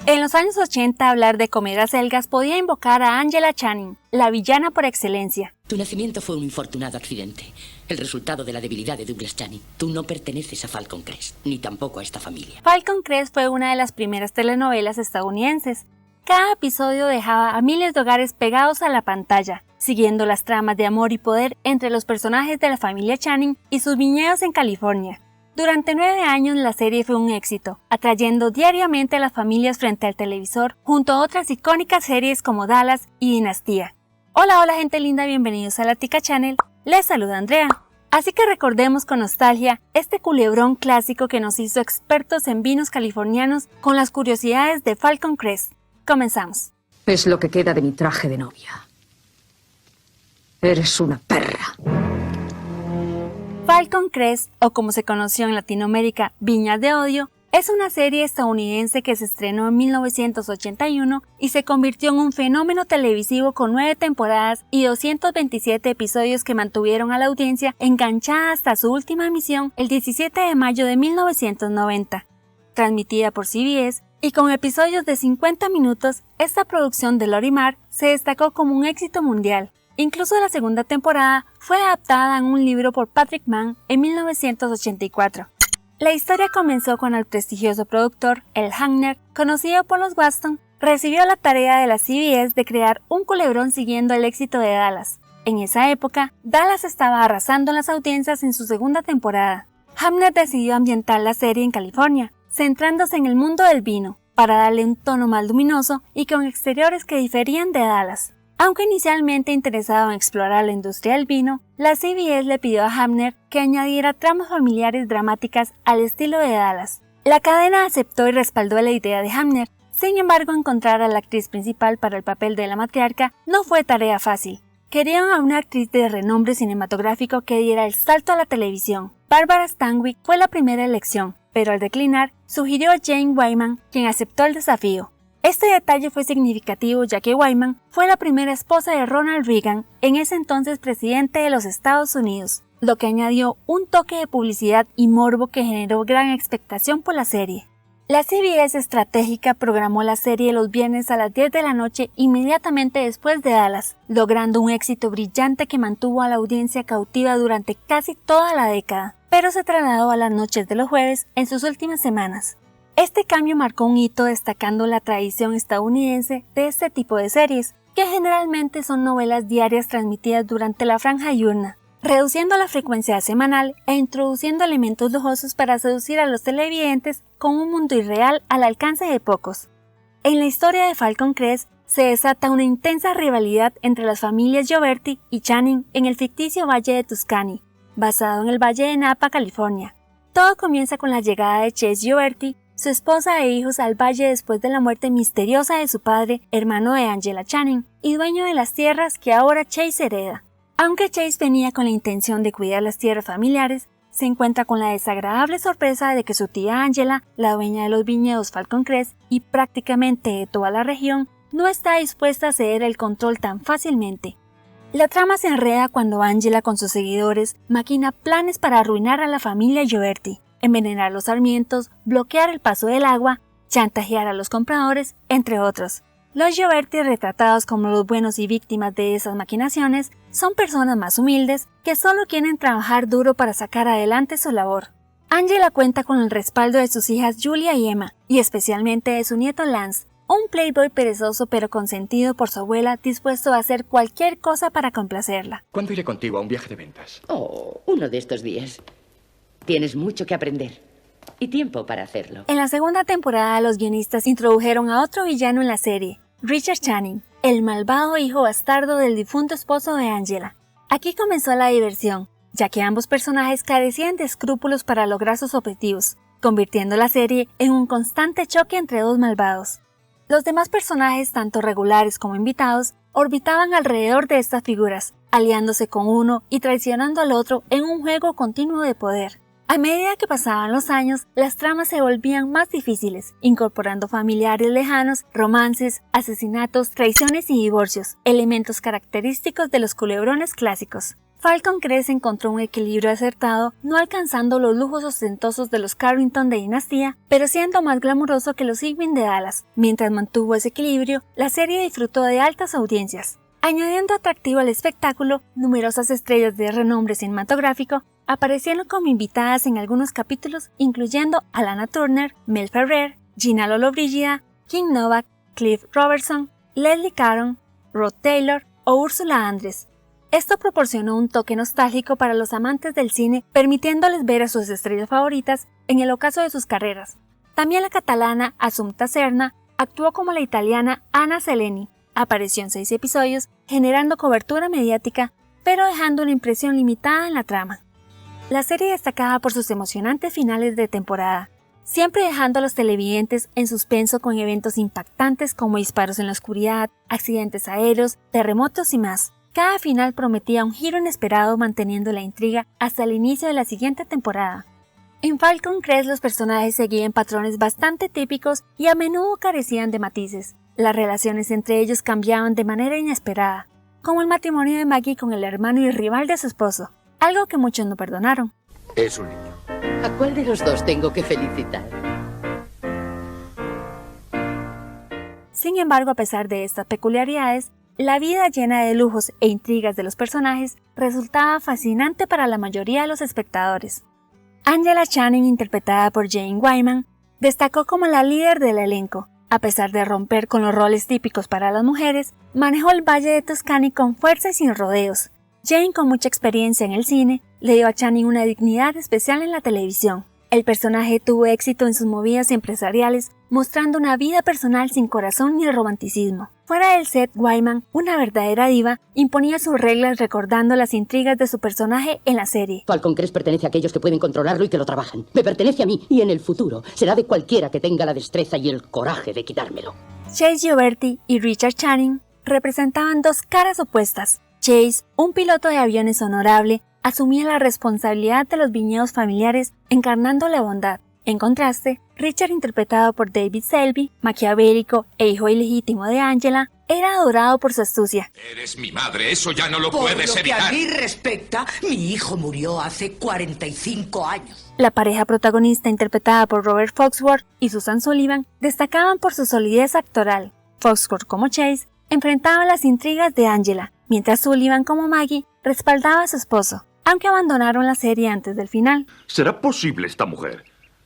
En los años 80, hablar de comer acelgas podía invocar a Angela Channing, la villana por excelencia. Tu nacimiento fue un infortunado accidente, el resultado de la debilidad de Douglas Channing. Tú no perteneces a Falcon Crest, ni tampoco a esta familia. Falcon Crest fue una de las primeras telenovelas estadounidenses. Cada episodio dejaba a miles de hogares pegados a la pantalla, siguiendo las tramas de amor y poder entre los personajes de la familia Channing y sus viñedos en California. Durante 9 años la serie fue un éxito, atrayendo diariamente a las familias frente al televisor, junto a otras icónicas series como Dallas y Dinastía. Hola gente linda, bienvenidos a la Tica Channel, les saluda Andrea. Así que recordemos con nostalgia este culebrón clásico que nos hizo expertos en vinos californianos con las curiosidades de Falcon Crest. Comenzamos. Es lo que queda de mi traje de novia. Eres una perra. Falcon Crest, o como se conoció en Latinoamérica, Viñas de Odio, es una serie estadounidense que se estrenó en 1981 y se convirtió en un fenómeno televisivo con 9 temporadas y 227 episodios que mantuvieron a la audiencia enganchada hasta su última emisión el 17 de mayo de 1990. Transmitida por CBS y con episodios de 50 minutos, esta producción de Lorimar se destacó como un éxito mundial. Incluso la segunda temporada fue adaptada en un libro por Patrick Mann en 1984. La historia comenzó cuando el prestigioso productor, El Hagner, conocido por los Watson, recibió la tarea de la CBS de crear un culebrón siguiendo el éxito de Dallas. En esa época, Dallas estaba arrasando en las audiencias en su segunda temporada. Hagner decidió ambientar la serie en California, centrándose en el mundo del vino, para darle un tono más luminoso y con exteriores que diferían de Dallas. Aunque inicialmente interesado en explorar la industria del vino, la CBS le pidió a Hagner que añadiera tramas familiares dramáticas al estilo de Dallas. La cadena aceptó y respaldó la idea de Hagner. Sin embargo, encontrar a la actriz principal para el papel de la matriarca no fue tarea fácil. Querían a una actriz de renombre cinematográfico que diera el salto a la televisión. Barbara Stanwyck fue la primera elección, pero al declinar, sugirió a Jane Wyman, quien aceptó el desafío. Este detalle fue significativo ya que Wyman fue la primera esposa de Ronald Reagan, en ese entonces presidente de los Estados Unidos, lo que añadió un toque de publicidad y morbo que generó gran expectación por la serie. La CBS estratégica programó la serie los viernes a las 10 de la noche inmediatamente después de Dallas, logrando un éxito brillante que mantuvo a la audiencia cautiva durante casi toda la década, pero se trasladó a las noches de los jueves en sus últimas semanas. Este cambio marcó un hito destacando la tradición estadounidense de este tipo de series, que generalmente son novelas diarias transmitidas durante la franja diurna, reduciendo la frecuencia semanal e introduciendo elementos lujosos para seducir a los televidentes con un mundo irreal al alcance de pocos. En la historia de Falcon Crest se desata una intensa rivalidad entre las familias Gioberti y Channing en el ficticio Valle de Tuscany, basado en el Valle de Napa, California. Todo comienza con la llegada de Chase Gioberti, su esposa e hijos al valle después de la muerte misteriosa de su padre, hermano de Angela Channing, y dueño de las tierras que ahora Chase hereda. Aunque Chase venía con la intención de cuidar las tierras familiares, se encuentra con la desagradable sorpresa de que su tía Angela, la dueña de los viñedos Falcon Crest y prácticamente de toda la región, no está dispuesta a ceder el control tan fácilmente. La trama se enreda cuando Angela con sus seguidores maquina planes para arruinar a la familia Gioberti, envenenar los sarmientos, bloquear el paso del agua, chantajear a los compradores, entre otros. Los Gioberti, retratados como los buenos y víctimas de esas maquinaciones, son personas más humildes que solo quieren trabajar duro para sacar adelante su labor. Angela cuenta con el respaldo de sus hijas Julia y Emma, y especialmente de su nieto Lance, un playboy perezoso pero consentido por su abuela, dispuesto a hacer cualquier cosa para complacerla. ¿Cuándo iré contigo a un viaje de ventas? Oh, uno de estos días. Tienes mucho que aprender y tiempo para hacerlo. En la segunda temporada, los guionistas introdujeron a otro villano en la serie, Richard Channing, el malvado hijo bastardo del difunto esposo de Angela. Aquí comenzó la diversión, ya que ambos personajes carecían de escrúpulos para lograr sus objetivos, convirtiendo la serie en un constante choque entre dos malvados. Los demás personajes, tanto regulares como invitados, orbitaban alrededor de estas figuras, aliándose con uno y traicionando al otro en un juego continuo de poder. A medida que pasaban los años, las tramas se volvían más difíciles, incorporando familiares lejanos, romances, asesinatos, traiciones y divorcios, elementos característicos de los culebrones clásicos. Falcon Crest encontró un equilibrio acertado, no alcanzando los lujos ostentosos de los Carrington de Dinastía, pero siendo más glamuroso que los Igwin de Dallas. Mientras mantuvo ese equilibrio, la serie disfrutó de altas audiencias. Añadiendo atractivo al espectáculo, numerosas estrellas de renombre cinematográfico aparecieron como invitadas en algunos capítulos, incluyendo a Lana Turner, Mel Ferrer, Gina Lollobrigida, Kim Novak, Cliff Robertson, Leslie Caron, Rod Taylor o Úrsula Andress. Esto proporcionó un toque nostálgico para los amantes del cine, permitiéndoles ver a sus estrellas favoritas en el ocaso de sus carreras. También la catalana Assumpta Serna actuó como la italiana Anna Seleni. Apareció en 6 episodios, generando cobertura mediática, pero dejando una impresión limitada en la trama. La serie destacaba por sus emocionantes finales de temporada, siempre dejando a los televidentes en suspenso con eventos impactantes como disparos en la oscuridad, accidentes aéreos, terremotos y más. Cada final prometía un giro inesperado, manteniendo la intriga hasta el inicio de la siguiente temporada. En Falcon Crest los personajes seguían patrones bastante típicos y a menudo carecían de matices. Las relaciones entre ellos cambiaban de manera inesperada, como el matrimonio de Maggie con el hermano y rival de su esposo, algo que muchos no perdonaron. Es un niño. ¿A cuál de los dos tengo que felicitar? Sin embargo, a pesar de estas peculiaridades, la vida llena de lujos e intrigas de los personajes resultaba fascinante para la mayoría de los espectadores. Angela Channing, interpretada por Jane Wyman, destacó como la líder del elenco. A pesar de romper con los roles típicos para las mujeres, manejó el Valle de Tuscany con fuerza y sin rodeos. Jane, con mucha experiencia en el cine, le dio a Channing una dignidad especial en la televisión. El personaje tuvo éxito en sus movidas empresariales, mostrando una vida personal sin corazón ni romanticismo. Fuera del set, Wyman, una verdadera diva, imponía sus reglas recordando las intrigas de su personaje en la serie. Falcon Crest pertenece a aquellos que pueden controlarlo y que lo trabajan. Me pertenece a mí y en el futuro será de cualquiera que tenga la destreza y el coraje de quitármelo. Chase Gioberti y Richard Channing representaban dos caras opuestas. Chase, un piloto de aviones honorable, asumía la responsabilidad de los viñedos familiares, encarnando la bondad. En contraste, Richard, interpretado por David Selby, maquiavélico e hijo ilegítimo de Angela, era adorado por su astucia. Eres mi madre, eso ya no lo Por puedes lo que evitar. a mí respecta, mi hijo murió hace 45 años. La pareja protagonista, interpretada por Robert Foxworth y Susan Sullivan, destacaban por su solidez actoral. Foxworth, como Chase, enfrentaba las intrigas de Angela, mientras Sullivan, como Maggie, respaldaba a su esposo, aunque abandonaron la serie antes del final. ¿Será posible esta mujer?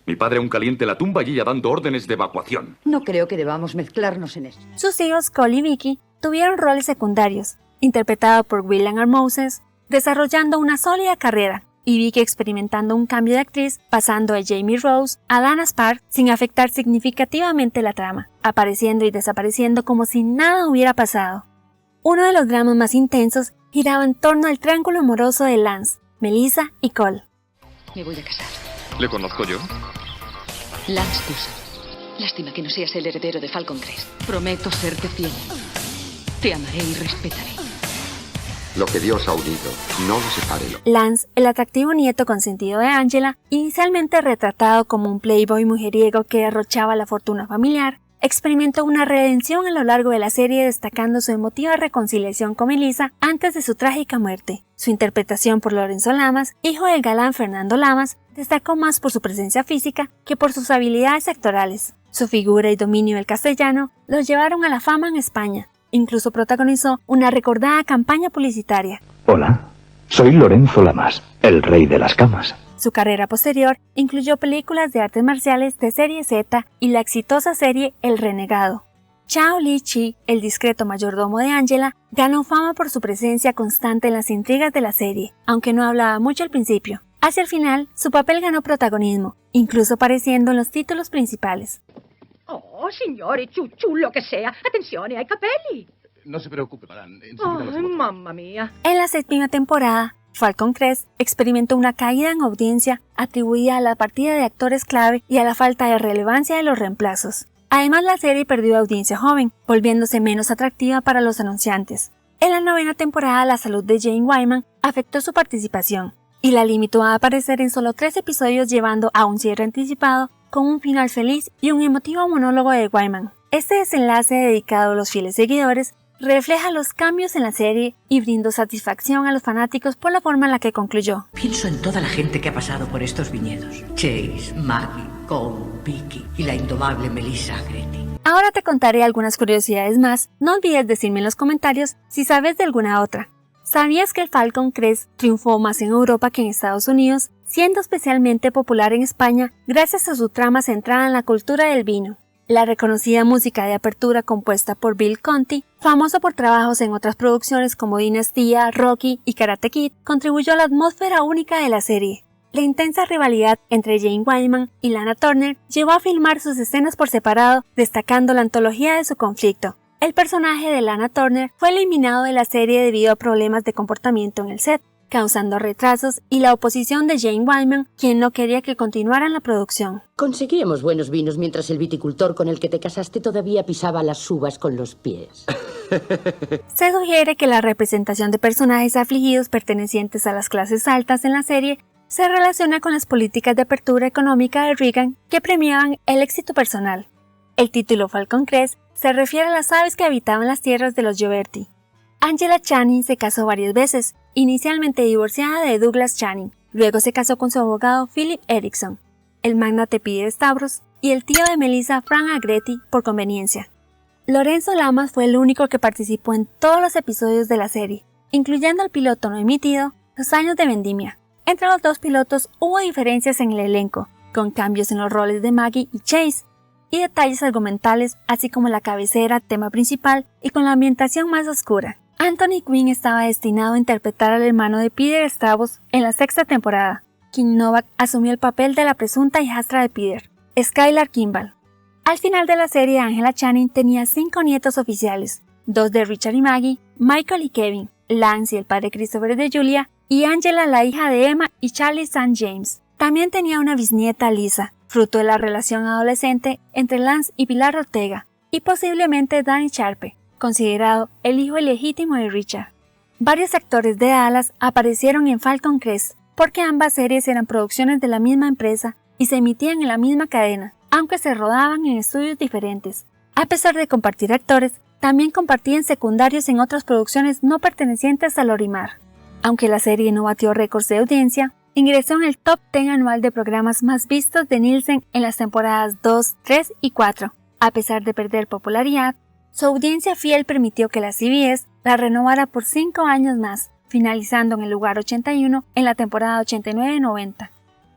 Mi padre aún caliente la tumba y ella dando órdenes de evacuación. No creo que debamos mezclarnos en esto. Sus hijos, Cole y Vicky, tuvieron roles secundarios, interpretado por William R. Moses, desarrollando una sólida carrera, y Vicky experimentando un cambio de actriz, pasando de Jamie Rose a Dana Spar sin afectar significativamente la trama, apareciendo y desapareciendo como si nada hubiera pasado. Uno de los dramas más intensos giraba en torno al triángulo amoroso de Lance, Melissa y Cole. Me voy a casar. ¿Le conozco yo? Lance Tusa. Lástima que no seas el heredero de Falcon Crest. Prometo serte fiel. Te amaré y respetaré. Lo que Dios ha unido, no lo separe. Lance, el atractivo nieto consentido de Angela, inicialmente retratado como un playboy mujeriego que derrochaba la fortuna familiar, experimentó una redención a lo largo de la serie, destacando su emotiva reconciliación con Melissa antes de su trágica muerte. Su interpretación por Lorenzo Lamas, hijo del galán Fernando Lamas, destacó más por su presencia física que por sus habilidades actorales. Su figura y dominio del castellano los llevaron a la fama en España. Incluso protagonizó una recordada campaña publicitaria. Hola, soy Lorenzo Lamas, el rey de las camas. Su carrera posterior incluyó películas de artes marciales de serie Z y la exitosa serie El Renegado. Chao Li-chi, el discreto mayordomo de Angela, ganó fama por su presencia constante en las intrigas de la serie, aunque no hablaba mucho al principio. Hacia el final, su papel ganó protagonismo, incluso apareciendo en los títulos principales. Oh, signore, chuchu, lo que sea. Attenzione ai capelli. No se preocupe, madame. Ay, mamma mía. En la 7ª temporada, Falcon Crest experimentó una caída en audiencia atribuida a la partida de actores clave y a la falta de relevancia de los reemplazos. Además, la serie perdió audiencia joven, volviéndose menos atractiva para los anunciantes. En la 9ª temporada, la salud de Jane Wyman afectó su participación y la limitó a aparecer en solo 3 episodios, llevando a un cierre anticipado con un final feliz y un emotivo monólogo de Wyman. Este desenlace, dedicado a los fieles seguidores, refleja los cambios en la serie y brindó satisfacción a los fanáticos por la forma en la que concluyó. Pienso en toda la gente que ha pasado por estos viñedos. Chase, Maggie, Cole, Vicky y la indomable Melissa Agretti. Ahora te contaré algunas curiosidades más. No olvides decirme en los comentarios si sabes de alguna otra. ¿Sabías que el Falcon Crest triunfó más en Europa que en Estados Unidos, siendo especialmente popular en España gracias a su trama centrada en la cultura del vino? La reconocida música de apertura compuesta por Bill Conti, famoso por trabajos en otras producciones como Dinastía, Rocky y Karate Kid, contribuyó a la atmósfera única de la serie. La intensa rivalidad entre Jane Wyman y Lana Turner llevó a filmar sus escenas por separado, destacando la antología de su conflicto. El personaje de Lana Turner fue eliminado de la serie debido a problemas de comportamiento en el set, causando retrasos y la oposición de Jane Wyman, quien no quería que continuaran la producción. Conseguíamos buenos vinos mientras el viticultor con el que te casaste todavía pisaba las uvas con los pies. Se sugiere que la representación de personajes afligidos pertenecientes a las clases altas en la serie se relaciona con las políticas de apertura económica de Reagan que premiaban el éxito personal. El título Falcon Crest se refiere a las aves que habitaban las tierras de los Gioberti. Angela Channing se casó varias veces, inicialmente divorciada de Douglas Channing, luego se casó con su abogado Philip Erickson, el magnate Peter Stavros y el tío de Melissa, Frank Agretti, por conveniencia. Lorenzo Lamas fue el único que participó en todos los episodios de la serie, incluyendo el piloto no emitido, Los años de vendimia. Entre los dos pilotos hubo diferencias en el elenco, con cambios en los roles de Maggie y Chase, y detalles argumentales, así como la cabecera, tema principal, y con la ambientación más oscura. Anthony Quinn estaba destinado a interpretar al hermano de Peter Stavros en la 6ª temporada. Kim Novak asumió el papel de la presunta hijastra de Peter, Skylar Kimball. Al final de la serie, Angela Channing tenía 5 nietos oficiales, 2 de Richard y Maggie, Michael y Kevin, Lance y el padre Christopher de Julia, y Angela, la hija de Emma y Charlie St. James. También tenía una bisnieta, Lisa, fruto de la relación adolescente entre Lance y Pilar Ortega, y posiblemente Danny Sharpe, considerado el hijo ilegítimo de Richard. Varios actores de Dallas aparecieron en Falcon Crest, porque ambas series eran producciones de la misma empresa y se emitían en la misma cadena, aunque se rodaban en estudios diferentes. A pesar de compartir actores, también compartían secundarios en otras producciones no pertenecientes a Lorimar. Aunque la serie no batió récords de audiencia, ingresó en el top 10 anual de programas más vistos de Nielsen en las temporadas 2, 3 y 4. A pesar de perder popularidad, su audiencia fiel permitió que la CBS la renovara por 5 años más, finalizando en el lugar 81 en la temporada 89-90.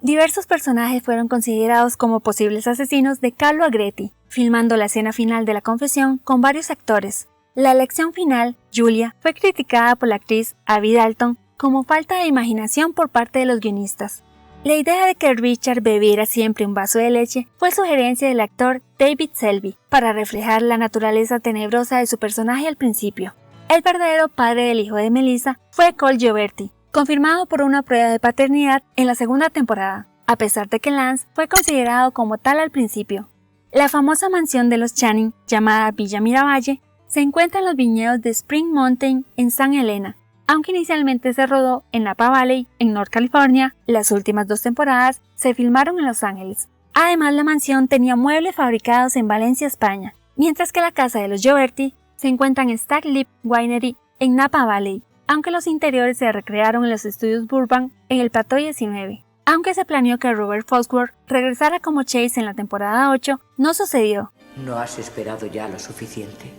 Diversos personajes fueron considerados como posibles asesinos de Carlo Agretti, filmando la escena final de la confesión con varios actores. La elección final, Julia, fue criticada por la actriz Abby Dalton como falta de imaginación por parte de los guionistas. La idea de que Richard bebiera siempre un vaso de leche fue sugerencia del actor David Selby para reflejar la naturaleza tenebrosa de su personaje al principio. El verdadero padre del hijo de Melissa fue Cole Gioberti, confirmado por una prueba de paternidad en la 2ª temporada, a pesar de que Lance fue considerado como tal al principio. La famosa mansión de los Channing, llamada Villa Miravalle, se encuentra en los viñedos de Spring Mountain en San Helena. Aunque inicialmente se rodó en Napa Valley, en North California, las últimas 2 temporadas se filmaron en Los Ángeles. Además, la mansión tenía muebles fabricados en Valencia, España, mientras que la casa de los Gioberti se encuentra en Stag Leap Winery en Napa Valley, aunque los interiores se recrearon en los estudios Burbank en el Plateau 19. Aunque se planeó que Robert Fosworth regresara como Chase en la temporada 8, no sucedió. ¿No has esperado ya lo suficiente?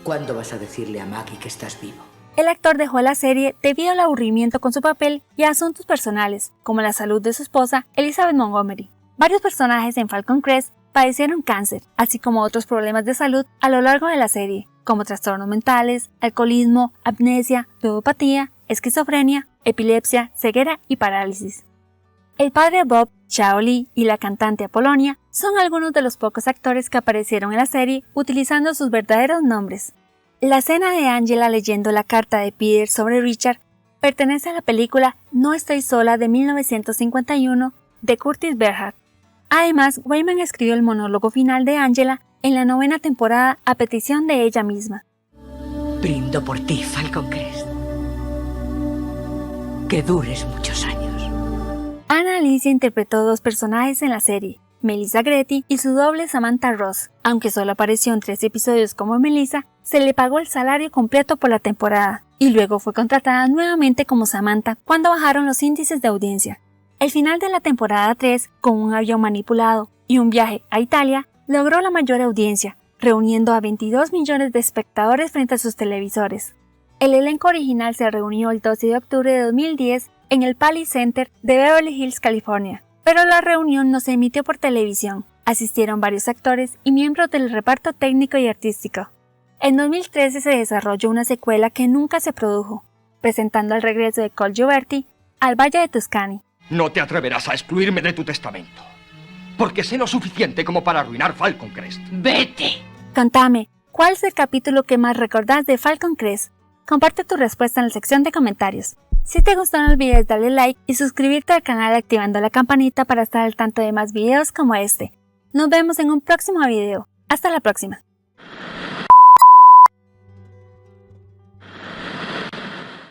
¿Cuándo vas a decirle a Maggie que estás vivo? El actor dejó la serie debido al aburrimiento con su papel y a asuntos personales, como la salud de su esposa, Elizabeth Montgomery. Varios personajes en Falcon Crest padecieron cáncer, así como otros problemas de salud a lo largo de la serie, como trastornos mentales, alcoholismo, amnesia, ludopatía, esquizofrenia, epilepsia, ceguera y parálisis. El padre Bob, Chao Lee y la cantante Apollonia son algunos de los pocos actores que aparecieron en la serie utilizando sus verdaderos nombres. La escena de Angela leyendo la carta de Peter sobre Richard pertenece a la película No estoy sola de 1951 de Curtis Bernhardt. Además, Wyman escribió el monólogo final de Angela en la 9ª temporada a petición de ella misma. Brindo por ti, Falcon Crest. Que dures muchos años. Ana Alicia interpretó 2 personajes en la serie, Melissa Gretti y su doble Samantha Ross. Aunque solo apareció en 3 episodios como Melissa, se le pagó el salario completo por la temporada, y luego fue contratada nuevamente como Samantha cuando bajaron los índices de audiencia. El final de la temporada 3, con un avión manipulado y un viaje a Italia, logró la mayor audiencia, reuniendo a 22 millones de espectadores frente a sus televisores. El elenco original se reunió el 12 de octubre de 2010 en el Pally Center de Beverly Hills, California, pero la reunión no se emitió por televisión. Asistieron varios actores y miembros del reparto técnico y artístico. En 2013 se desarrolló una secuela que nunca se produjo, presentando el regreso de Cole Gioberti al Valle de Tuscany. No te atreverás a excluirme de tu testamento, porque sé lo suficiente como para arruinar Falcon Crest. ¡Vete! Contame, ¿cuál es el capítulo que más recordás de Falcon Crest? Comparte tu respuesta en la sección de comentarios. Si te gustó, no olvides darle like y suscribirte al canal activando la campanita para estar al tanto de más videos como este. Nos vemos en un próximo video. Hasta la próxima.